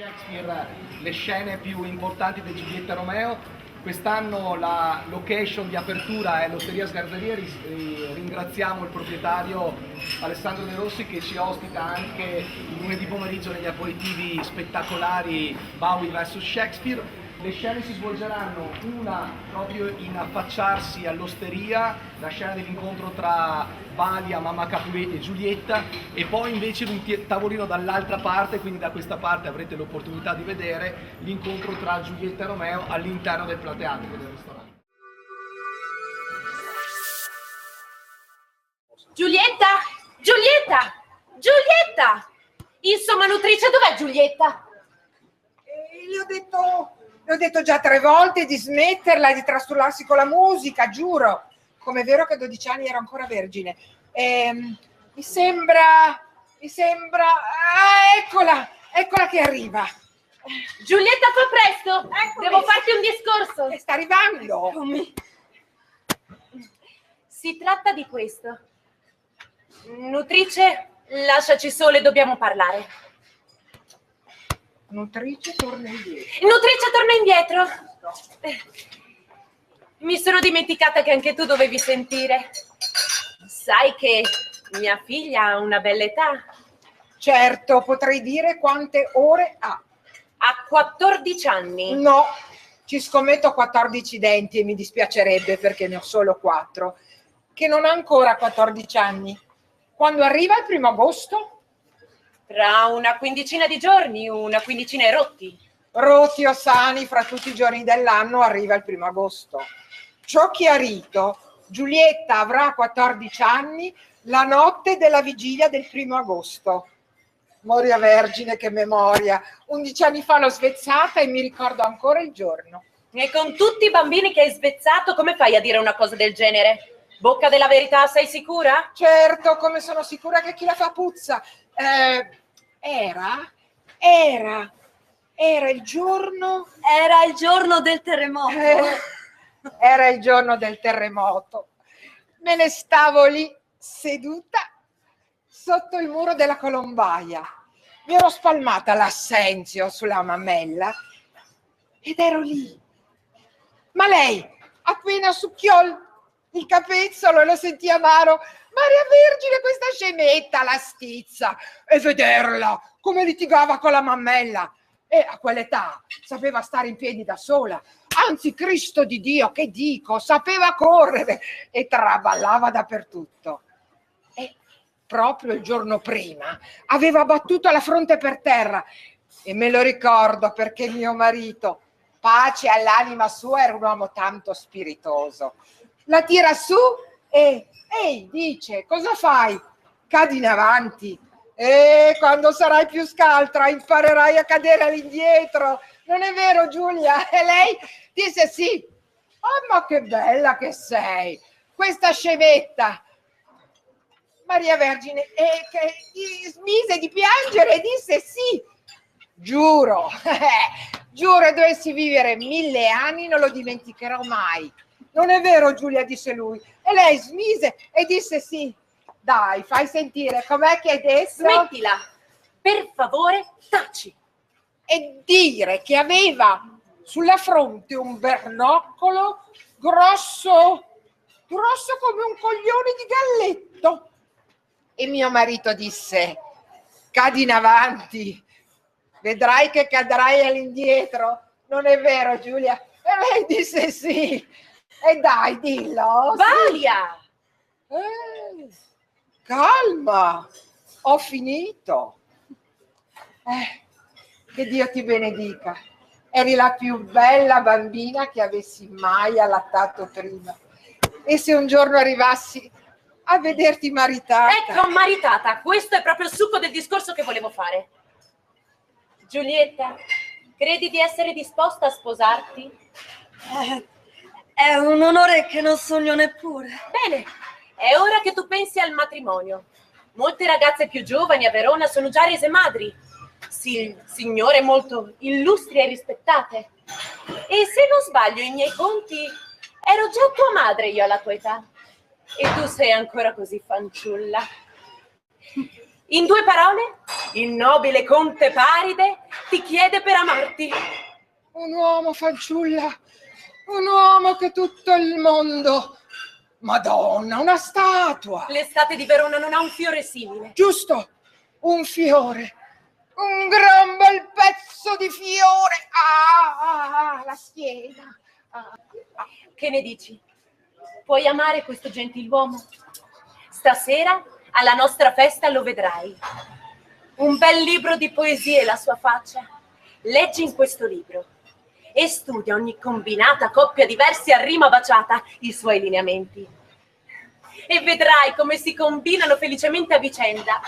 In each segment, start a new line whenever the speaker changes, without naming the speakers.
Shakespeare le scene più importanti di Giulietta Romeo. Quest'anno la location di apertura è l'Osteria Sgarzeria. Ringraziamo il proprietario Alessandro De Rossi che ci ospita anche il lunedì pomeriggio negli aperitivi spettacolari Bowie vs Shakespeare. Le scene si svolgeranno una proprio in affacciarsi all'Osteria, la scena dell'incontro tra Valia, Mamma Capuletti e Giulietta, e poi invece un tavolino dall'altra parte, quindi da questa parte avrete l'opportunità di vedere l'incontro tra Giulietta e Romeo all'interno del plateatico del ristorante.
Giulietta! Giulietta! Giulietta! Insomma, nutrice, dov'è Giulietta?
Le ho detto già 3 volte di smetterla e di trastullarsi con la musica, giuro. Com'è vero che a 12 anni ero ancora vergine. Mi sembra... eccola che arriva.
Giulietta, fa presto!
Eccomi.
Devo farti un discorso.
Sta arrivando.
Eccomi. Si tratta di questo. Nutrice, lasciaci sole, dobbiamo parlare.
Nutrice torna indietro.
Nutrice, torna indietro. Mi sono dimenticata che anche tu dovevi sentire. Sai che mia figlia ha una bella età.
Certo, potrei dire quante ore ha.
Ha 14 anni.
No, ci scommetto 14 denti e mi dispiacerebbe perché ne ho solo 4. Che non ha ancora 14 anni. Quando arriva il 1° agosto?
Tra una quindicina di giorni, una quindicina e rotti.
Rotti o sani, fra tutti i giorni dell'anno arriva il 1° agosto. Ciò chiarito, Giulietta avrà 14 anni la notte della vigilia del 1° agosto. Moria Vergine, che memoria! 11 anni fa l'ho svezzata e mi ricordo ancora il giorno.
E con tutti i bambini che hai svezzato, come fai a dire una cosa del genere? Bocca della verità, sei sicura?
Certo, come sono sicura che chi la fa puzza. Era il giorno...
Era il giorno del terremoto.
Era il giorno del terremoto. Me ne stavo lì, seduta, sotto il muro della colombaia. Mi ero spalmata l'assenzio sulla mammella ed ero lì. Ma lei, appena succhiò il capezzolo e lo sentì amaro, Maria Vergine, questa scemetta, la stizza, e vederla come litigava con la mammella. E a quell'età sapeva stare in piedi da sola, anzi, Cristo di Dio, che dico, sapeva correre e traballava dappertutto. E proprio il giorno prima aveva battuto la fronte per terra, e me lo ricordo perché mio marito, pace all'anima sua, era un uomo tanto spiritoso. La tira su e, ehi, dice, cosa fai? Cadi in avanti. E quando sarai più scaltra imparerai a cadere all'indietro. Non è vero, Giulia? E lei disse sì. Oh, ma che bella che sei, questa scemetta. Maria Vergine che smise di piangere e disse sì. Giuro, giuro, dovessi vivere 1000 anni non lo dimenticherò mai. Non è vero, Giulia, disse lui. E lei smise e disse sì. Dai, fai sentire, com'è che adesso...
Smettila, per favore, taci.
E dire che aveva sulla fronte un bernoccolo grosso come un coglione di galletto. E mio marito disse, cadi in avanti, vedrai che cadrai all'indietro. Non è vero, Giulia? E lei disse sì. E dai, dillo.
Valia!
Sì. Calma, ho finito. Che Dio ti benedica. Eri la più bella bambina che avessi mai allattato prima. E se un giorno arrivassi a vederti maritata...
Ecco, maritata, questo è proprio il succo del discorso che volevo fare. Giulietta, credi di essere disposta a sposarti?
È un onore che non sogno neppure.
Bene, è ora che tu pensi al matrimonio. Molte ragazze più giovani a Verona sono già rese madri. Signore molto illustri e rispettate. E se non sbaglio i miei conti, ero già tua madre io alla tua età. E tu sei ancora così fanciulla. In 2 parole, il nobile conte Paride ti chiede per amarti.
Un uomo, fanciulla, un uomo che tutto il mondo... Madonna, una statua!
L'estate di Verona non ha un fiore simile.
Giusto, un fiore, un gran bel pezzo di fiore. La schiena.
Che ne dici? Puoi amare questo gentiluomo? Stasera alla nostra festa lo vedrai. Un bel libro di poesie la sua faccia. Leggi in questo libro e studia ogni combinata coppia di versi a rima baciata i suoi lineamenti. E vedrai come si combinano felicemente a vicenda.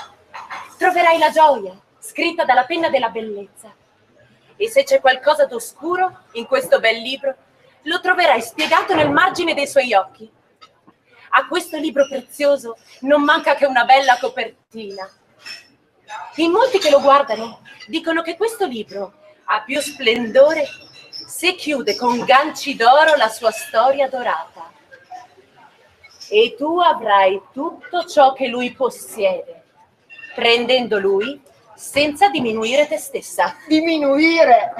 Troverai la gioia scritta dalla penna della bellezza. E se c'è qualcosa d'oscuro in questo bel libro, lo troverai spiegato nel margine dei suoi occhi. A questo libro prezioso non manca che una bella copertina. In molti che lo guardano dicono che questo libro ha più splendore se chiude con ganci d'oro la sua storia dorata. E tu avrai tutto ciò che lui possiede, prendendo lui senza diminuire te stessa.
Diminuire,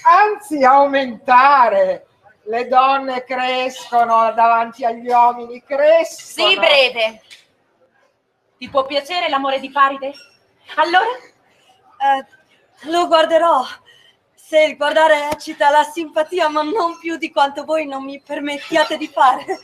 anzi aumentare. Le donne crescono davanti agli uomini, crescono.
Sii breve. Ti può piacere l'amore di Paride? Allora?
Lo guarderò. Se il guardare eccita la simpatia, ma non più di quanto voi non mi permettiate di fare.